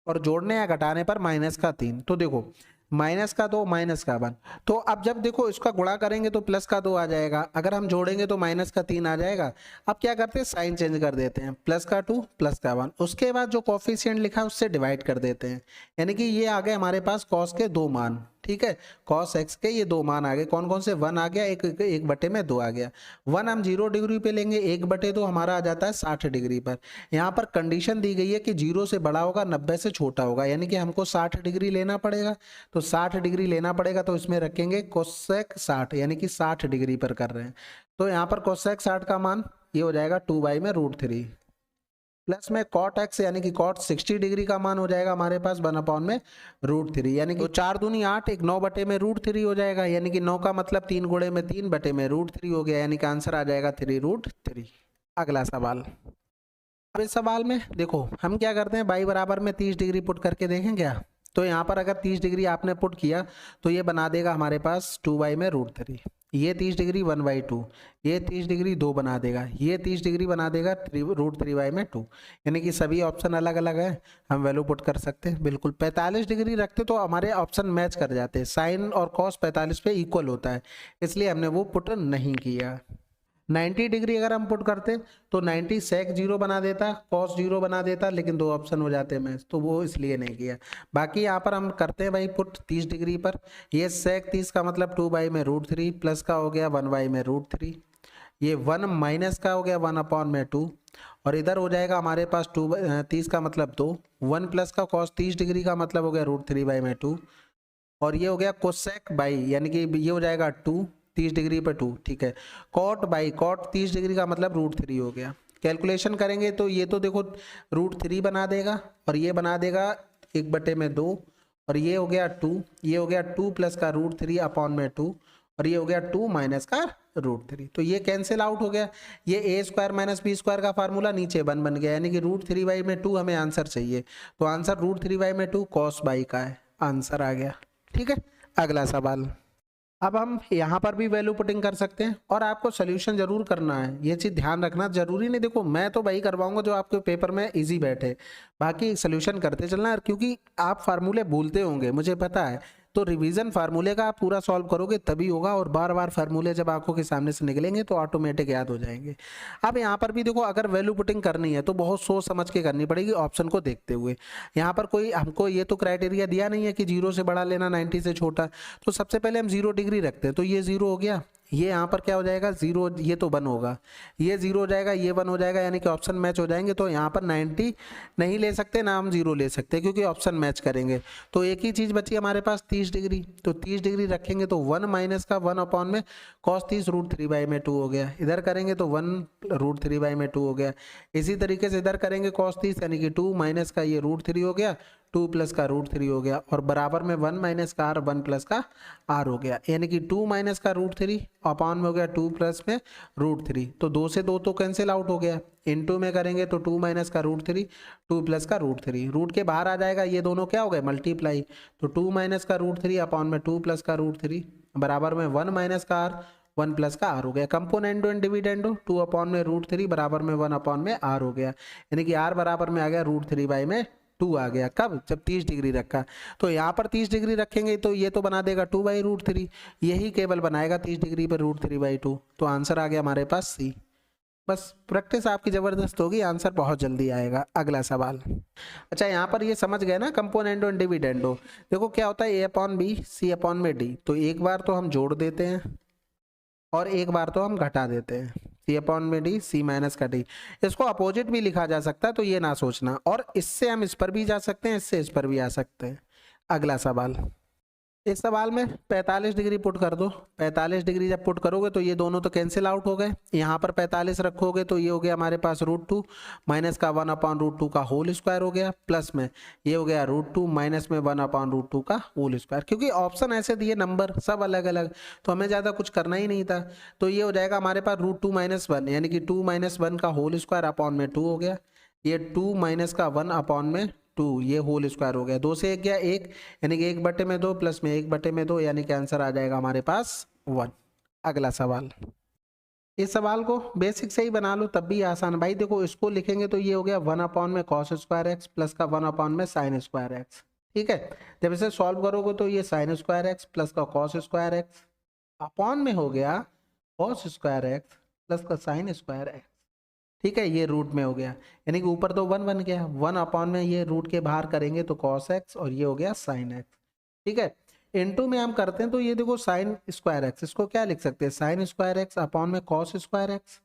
[SPEAKER 1] और जोड़ने या घटाने पर माइनस का 3। तो देखो माइनस का 2 माइनस का 1, तो अब जब देखो इसका गुणा करेंगे तो प्लस का 2 आ जाएगा, अगर हम जोड़ेंगे तो माइनस का 3 आ जाएगा। अब क्या करते हैं, साइन चेंज कर देते हैं, प्लस का 2 प्लस का 1, उसके बाद जो कोफिशिएंट लिखा है उससे डिवाइड कर देते हैं, यानी कि ये आ गए हमारे पास कॉस के 2 मान। ठीक है, cos x के ये 2 मान आ गए, कौन कौन से, 1 आ गया, एक बटे में 2 आ गया। 1 हम 0 डिग्री पे लेंगे, 1/2 हमारा आ जाता है 60 डिग्री पर। यहाँ पर कंडीशन दी गई है कि 0 से बड़ा होगा, 90 से छोटा होगा, यानी कि हमको 60 डिग्री लेना पड़ेगा। तो 60 डिग्री लेना पड़ेगा, तो इसमें रखेंगे कोसेक 60, यानी कि 60 डिग्री पर कर रहे हैं। तो यहाँ पर कोसेक 60 का मान ये हो जाएगा 2/√3, प्लस में cot x यानी कि cot 60 डिग्री का मान हो जाएगा हमारे पास 1/√3, यानी कि 4 दूनी 8, एक 9 बटे में √3 हो जाएगा, यानी कि 9 का मतलब 3 गुणे में 3 बटे में √3 हो गया, यानी कि आंसर आ जाएगा 3√3। अगला सवाल। अब इस सवाल में देखो हम क्या करते हैं, बाई बराबर में 30 डिग्री पुट करके देखें क्या। तो यहाँ पर अगर 30 डिग्री आपने पुट किया तो ये बना देगा हमारे पास 2/√3, ये 30 डिग्री 1/2, ये 30 डिग्री 2 बना देगा, ये 30 डिग्री बना देगा √3/2, यानी कि सभी ऑप्शन अलग अलग है, हम वैल्यू पुट कर सकते हैं। बिल्कुल 45 डिग्री रखते तो हमारे ऑप्शन मैच कर जाते हैं, साइन और कॉस 45 पे इक्वल होता है, इसलिए हमने वो पुट नहीं किया। 90 डिग्री अगर हम पुट करते तो 90 सेक 0 बना देता, कॉस 0 बना देता, लेकिन दो ऑप्शन हो जाते मैच, तो वो इसलिए नहीं किया। बाकी यहाँ पर हम करते हैं भाई पुट 30 डिग्री पर। ये सेक 30 का मतलब 2 बाई में √3 प्लस का हो गया 1 बाई में √3, ये 1 माइनस का हो गया 1/2, और इधर हो जाएगा हमारे पास 30 का मतलब 2, 1 प्लस का कॉस 30 डिग्री का मतलब हो गया √3/2, और ये हो गया कोसेक बाई, यानी कि ये हो जाएगा 2, 30 डिग्री पर 2, ठीक है। कॉट बाई कॉट 30 डिग्री का मतलब √3 हो गया। कैलकुलेशन करेंगे तो ये तो देखो √3 बना देगा, और ये बना देगा 1/2, और ये हो गया 2, ये हो गया 2 प्लस का √3/2, और ये हो गया 2 माइनस का √3, तो ये कैंसिल आउट हो गया। ये a² माइनस b² का फार्मूला नीचे 1 बन गया, यानी कि √3/2 हमें आंसर चाहिए, तो आंसर √3/2 कॉस बाई का है, आंसर आ गया। ठीक है, अगला सवाल। अब हम यहाँ पर भी वैल्यू पुटिंग कर सकते हैं, और आपको सोल्यूशन जरूर करना है, ये चीज ध्यान रखना। जरूरी नहीं, देखो मैं तो वही करवाऊंगा जो आपके पेपर में इजी बैठे, बाकी सोल्यूशन करते चलना, क्योंकि आप फार्मूले भूलते होंगे, मुझे पता है, तो रिवीजन फार्मूले का आप पूरा सॉल्व करोगे तभी होगा, और बार बार फार्मूले जब आंखों के सामने से निकलेंगे तो ऑटोमेटिक याद हो जाएंगे। अब यहाँ पर भी देखो, अगर वैल्यू पुटिंग करनी है तो बहुत सोच समझ के करनी पड़ेगी, ऑप्शन को देखते हुए। यहाँ पर कोई हमको ये तो क्राइटेरिया दिया नहीं है कि 0 से बड़ा लेना 90 से छोटा, तो सबसे पहले हम 0 डिग्री रखते हैं, तो ये 0 हो गया, ये यहाँ पर क्या हो जाएगा 0, ये तो 1 होगा, ये 0 हो जाएगा, ये 1 हो जाएगा, यानी कि ऑप्शन मैच हो जाएंगे। तो यहाँ पर 90 नहीं ले सकते ना हम 0 ले सकते, क्योंकि ऑप्शन मैच करेंगे। तो एक ही चीज बची हमारे पास 30 डिग्री, तो 30 डिग्री रखेंगे तो 1 माइनस का 1 में कॉस 30 √3/2 हो गया, इधर करेंगे तो 1 √3/2 हो गया। इसी तरीके से इधर करेंगे कॉस 30, यानी कि 2 माइनस का ये √3 हो गया, 2 प्लस का √3 हो गया, और बराबर में 1 माइनस का r, 1 प्लस का r हो गया, यानी कि 2 माइनस का √3 अपॉन में हो गया 2 प्लस में √3, तो 2 से 2 तो कैंसिल आउट हो गया, इनटू में करेंगे तो 2 माइनस का √3, 2 प्लस का √3, रूट के बाहर आ जाएगा, ये दोनों क्या हो गए मल्टीप्लाई, तो 2 माइनस का √3 अपॉन में 2 प्लस का √3 बराबर में 1 माइनस का r, 1 प्लस का r हो गया। कंपोनेंडो एंड डिविडेंडो, 2 अपॉन में √3 बराबर में 1 अपॉन में r हो गया, यानी कि r बराबर में आ गया √3/2 आ गया। कब? जब 30 डिग्री रखा, तो यहाँ पर 30 डिग्री रखेंगे तो ये तो बना देगा 2/√3, यही केवल बनाएगा 30 डिग्री पर √3/2, तो आंसर आ गया हमारे पास सी। बस प्रैक्टिस आपकी जबरदस्त होगी, आंसर बहुत जल्दी आएगा। अगला सवाल। अच्छा, यहाँ पर ये समझ गए ना कंपोनेंडो एंड डिविडेंडो। देखो क्या होता है a/b c/d, तो एक बार तो हम जोड़ देते हैं और एक बार तो हम घटा देते हैं, c/d, c माइनस का d। इसको अपोजिट भी लिखा जा सकता है, तो ये ना सोचना, और इससे हम इस पर भी जा सकते हैं, इससे इस पर भी आ सकते हैं। अगला सवाल। इस सवाल में 45 डिग्री पुट कर दो। 45 डिग्री जब पुट करोगे तो ये दोनों तो कैंसिल आउट हो गए, यहाँ पर 45 रखोगे तो ये हो गया हमारे पास √2 माइनस का 1/√2 का होल स्क्वायर हो गया, प्लस में ये हो गया √2 माइनस में 1/√2 का होल स्क्वायर। क्योंकि ऑप्शन ऐसे दिए नंबर सब अलग अलग, तो हमें ज़्यादा कुछ करना ही नहीं था, तो ये हो जाएगा हमारे पास √2 - 1, यानी कि 2 - 1 का होल स्क्वायर अपॉन में 2 हो गया, ये 2 माइनस का 1 अपॉन में 2, ये होल स्क्वायर हो गया, 2 से 1 गया 1, यानी कि 1/2 प्लस में 1/2, यानी कि आंसर आ जाएगा हमारे पास 1। अगला सवाल। इस सवाल को बेसिक से ही बना लो तब भी आसान भाई। देखो इसको लिखेंगे तो ये हो गया 1 अपॉन में cos स्क्वायर एक्स प्लस का 1 अपॉन में sin स्क्वायर एक्स। ठीक है, जब इसे सॉल्व करोगे तो ये sin स्क्वायर एक्स प्लस का cos स्क्वायर एक्स अपॉन में हो गया cos स्क्वायर एक्स प्लस का sin स्क्वायर एक्स। ठीक है, ये रूट में हो गया, यानी कि ऊपर तो 1 बन गया, 1 अपॉन में ये रूट के बाहर करेंगे तो cos x, और ये हो गया sin x। ठीक है, इनटू में हम करते हैं तो ये देखो sin स्क्वायर एक्स, इसको क्या लिख सकते हैं sin स्क्वायर एक्स अपॉन में cos स्क्वायर एक्स।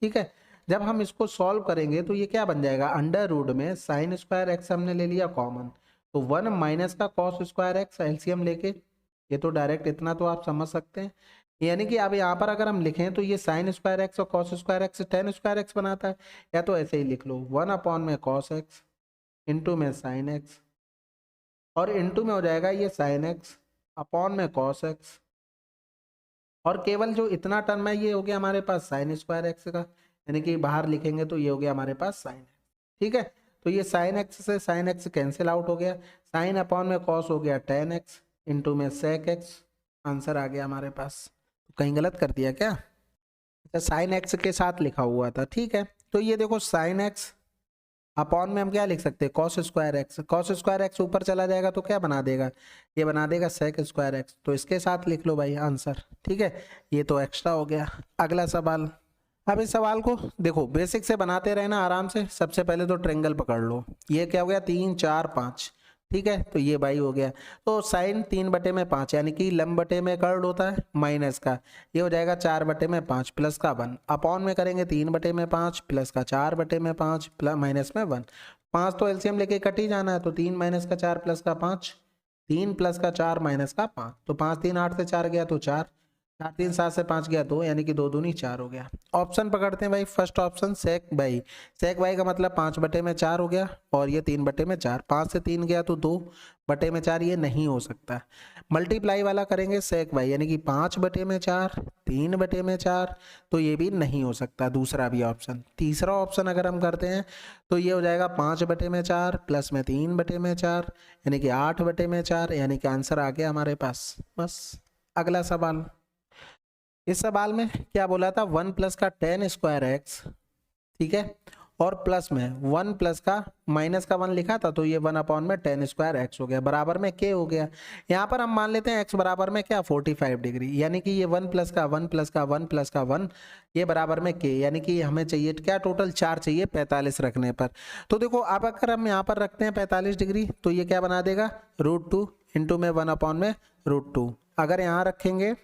[SPEAKER 1] ठीक है, जब हम इसको सॉल्व करेंगे तो ये क्या बन जाएगा, अंडर रूट में sin स्क्वायर एक्स हमने ले लिया कॉमन, तो 1 माइनस का cos स्क्वायर एक्स एलसीएम लेके, ये तो डायरेक्ट इतना तो आप समझ सकते हैं, यानी कि अब यहाँ पर अगर हम लिखें तो ये sin स्क्वायर एक्स और cos square x tan square x बनाता है, या तो ऐसे ही लिख लो 1 अपॉन में cos एक्स इंटू में sin एक्स, और इंटू में हो जाएगा ये sin एक्स अपॉन में cos एक्स, और केवल जो इतना टर्म है ये हो गया हमारे पास sin स्क्वायर एक्स का, यानी कि बाहर लिखेंगे तो ये हो गया हमारे पास sin एक्स। ठीक है, तो ये sin एक्स से sin एक्स कैंसिल आउट हो गया, sin अपॉन में cos हो गया tan एक्स इंटू में sec एक्स, आंसर आ गया हमारे पास। कहीं गलत कर दिया क्या? अच्छा, साइन एक्स के साथ लिखा हुआ था। ठीक है, तो ये देखो साइन एक्स अपॉन में हम क्या लिख सकते हैं cos square x, cos square x ऊपर चला जाएगा तो क्या बना देगा, ये बना देगा sec स्क्वायर एक्स, तो इसके साथ लिख लो भाई आंसर। ठीक है, ये तो एक्स्ट्रा हो गया। अगला सवाल। अब इस सवाल को देखो बेसिक से बनाते रहना आराम से। सबसे पहले तो ट्रायंगल पकड़ लो, ये क्या हो गया 3 4 5, ठीक है, तो ये बाई हो गया। तो साइन 3/5 यानी कि लंब बटे में कर्ल होता है माइनस का, ये हो जाएगा 4/5 प्लस का 1, अपॉन में करेंगे 3/5 प्लस का 4/5 प्लस माइनस में 1। 5 तो एलसीएम लेके कट ही जाना है, तो 3 माइनस का 4 प्लस का 5, 3 प्लस का 4 माइनस का 5, तो 5 3 8 से 4 गया तो 4, 4 3 7 से 5 गया 2, यानी कि 2 दूनी 4 हो गया। ऑप्शन पकड़ते हैं भाई, फर्स्ट ऑप्शन सेक बाई। सेक बाई का मतलब 5/4 हो गया और ये 3/4, 5 से 3 गया तो 2/4, ये नहीं हो सकता। मल्टीप्लाई वाला करेंगे सेक बाई, यानी कि 5/4 3/4, तो ये भी नहीं हो सकता, दूसरा भी ऑप्शन। तीसरा ऑप्शन अगर हम करते हैं तो ये हो जाएगा 5/4 प्लस में 3/4 यानी कि 8/4, यानी कि आंसर आ गया हमारे पास। बस अगला सवाल, इस सवाल में क्या बोला था 1 प्लस का tan स्क्वायर एक्स, ठीक है, और प्लस में 1 प्लस का माइनस का 1 लिखा था, तो ये 1 में tan स्क्वायर एक्स हो गया, बराबर में k हो गया। यहाँ पर हम मान लेते हैं x बराबर में क्या 45 डिग्री, यानी कि ये 1 प्लस का 1 प्लस का 1 प्लस का 1, ये बराबर में k, यानी कि हमें चाहिए क्या टोटल 4 चाहिए 45 रखने पर। तो देखो अब अगर हम यहाँ पर रखते हैं 45 डिग्री, तो ये क्या बना देगा √2 इंटू में 1/√2। अगर यहाँ रखेंगे,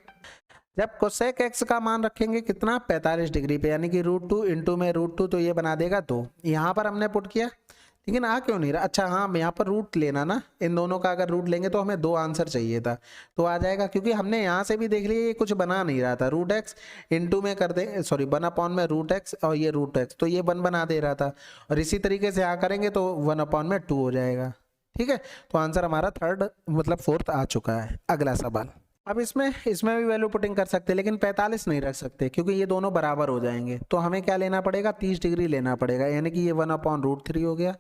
[SPEAKER 1] जब कोसेक एक्स का मान रखेंगे कितना 45 डिग्री पे, यानी कि √2 इंटू में √2, तो ये बना देगा 2। यहाँ पर हमने पुट किया, लेकिन आ क्यों नहीं रहा, अच्छा हाँ यहाँ पर रूट लेना ना, इन दोनों का अगर रूट लेंगे तो हमें 2 आंसर चाहिए था, तो आ जाएगा, क्योंकि हमने यहाँ से भी देख लिया ये कुछ बना नहीं रहा था। √x इंटू में कर दे, सॉरी 1 में √x और ये √x, तो ये 1 बना दे रहा था, और इसी तरीके से यहाँ करेंगे तो 1 में 2 हो जाएगा, ठीक है। तो आंसर हमारा फोर्थ आ चुका है। अगला सवाल, अब इसमें भी वैल्यू पुटिंग कर सकते हैं, लेकिन 45 नहीं रख सकते क्योंकि ये दोनों बराबर हो जाएंगे। तो हमें क्या लेना पड़ेगा 30 डिग्री लेना पड़ेगा, यानी कि ये 1/√3 हो गया।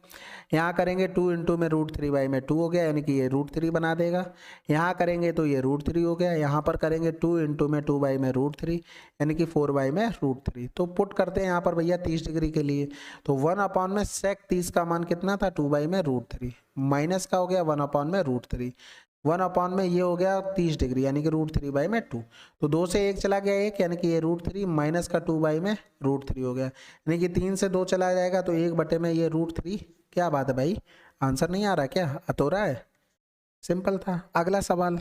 [SPEAKER 1] यहाँ करेंगे 2 इंटू में √3 में 2 हो गया, यानी कि ये √3 बना देगा। यहाँ करेंगे तो ये √3 हो गया। यहाँ पर करेंगे 2 इंटू में 2 में √3, यानी कि 4 में √3। तो पुट करते हैं यहाँ पर भैया 30 डिग्री के लिए, तो 1 में सेक 30 का मान कितना था 2 में √3, माइनस का हो गया 1 में √3, 1 में ये हो गया 30 डिग्री, यानी कि √3 में 2, तो 2 से 1 चला गया 1, यानी कि ये √3 माइनस का 2 में √3 हो गया, यानी कि 3 से 2 चला जाएगा तो 1 में ये √3। क्या बात है भाई, आंसर नहीं आ रहा क्या, तो रहा है, सिंपल था। अगला सवाल,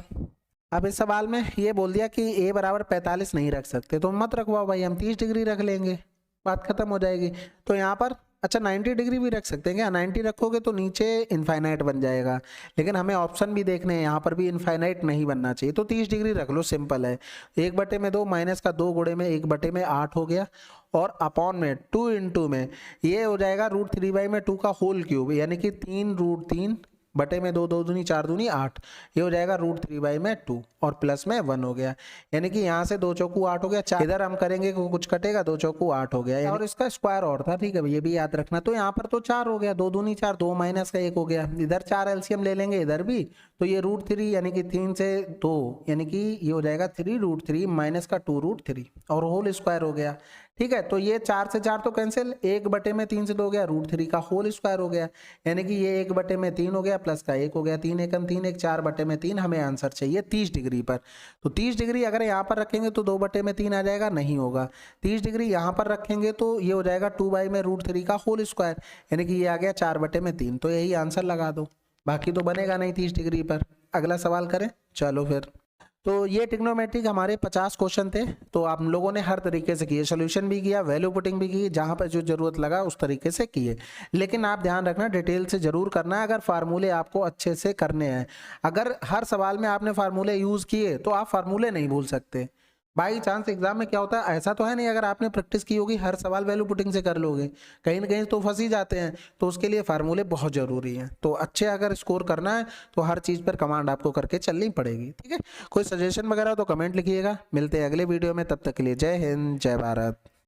[SPEAKER 1] अब इस सवाल में ये बोल दिया कि a बराबर 45 नहीं रख सकते, तो मत रखवाओ भाई, हम 30 डिग्री रख लेंगे, बात खत्म हो जाएगी। तो यहाँ पर अच्छा 90 डिग्री भी रख सकते हैं क्या, 90 रखोगे तो नीचे इनफाइनाइट बन जाएगा, लेकिन हमें ऑप्शन भी देखने हैं, यहाँ पर भी इनफाइनाइट नहीं बनना चाहिए, तो 30 डिग्री रख लो, सिंपल है। 1/2 माइनस का 2 गुणे में 1/8 हो गया, और अपॉन में 2 इंटू में ये हो जाएगा √3 में 2 का होल क्यूब, यानी कि 3√3 बटे में 2 2 दूनी 4 दूनी 8, ये हो जाएगा √3 में 2 और प्लस में 1 हो गया, यानी कि यहाँ से 2 चौकू 8 हो गया, 4 इधर हम करेंगे कुछ कटेगा 2 चौकू 8 हो गया, और इसका स्क्वायर और था, ठीक है ये भी याद रखना। तो यहाँ पर तो 4 हो गया, 2 दूनी 4, 2 माइनस का 1 हो गया, इधर 4 एलसीएम ले लेंगे इधर भी, तो ये √3 यानी कि 3 से 2, यानी कि ये हो जाएगा 3√3 माइनस का 2√3 और होल स्क्वायर हो गया, ठीक है। तो ये 4 से 4 तो कैंसिल, 1/3 से 2 हो गया, √3 का होल स्क्वायर हो गया, यानी कि ये 1/3 हो गया प्लस का 1 हो गया, 3 एकम 3 1, 4/3, हमें आंसर चाहिए 30 डिग्री पर। तो 30 डिग्री अगर यहाँ पर रखेंगे तो 2/3 आ जाएगा, नहीं होगा। 30 डिग्री यहाँ पर रखेंगे तो ये हो जाएगा 2 में √3 का होल स्क्वायर, यानी कि ये आ गया 4/3, तो यही आंसर लगा दो, बाकी तो बनेगा नहीं 30 डिग्री पर। अगला सवाल करें, चलो फिर। तो ये ट्रिग्नोमेट्रिक हमारे 50 क्वेश्चन थे, तो आप लोगों ने हर तरीके से किए, सोल्यूशन भी किया, वैल्यू पुटिंग भी की, जहां पर जो जरूरत लगा उस तरीके से किए। लेकिन आप ध्यान रखना डिटेल से जरूर करना है, अगर फार्मूले आपको अच्छे से करने हैं। अगर हर सवाल में आपने फार्मूले यूज किए तो आप फार्मूले नहीं भूल सकते। बाई चांस एग्जाम में क्या होता है, ऐसा तो है नहीं अगर आपने प्रैक्टिस की होगी हर सवाल वैल्यू पुटिंग से कर लोगे, कहीं ना कहीं तो फंस ही जाते हैं, तो उसके लिए फार्मूले बहुत जरूरी हैं। तो अच्छे अगर स्कोर करना है तो हर चीज़ पर कमांड आपको करके चलनी पड़ेगी, ठीक है। कोई सजेशन वगैरह तो कमेंट लिखिएगा, मिलते हैं अगले वीडियो में, तब तक के लिए जय हिंद जय भारत।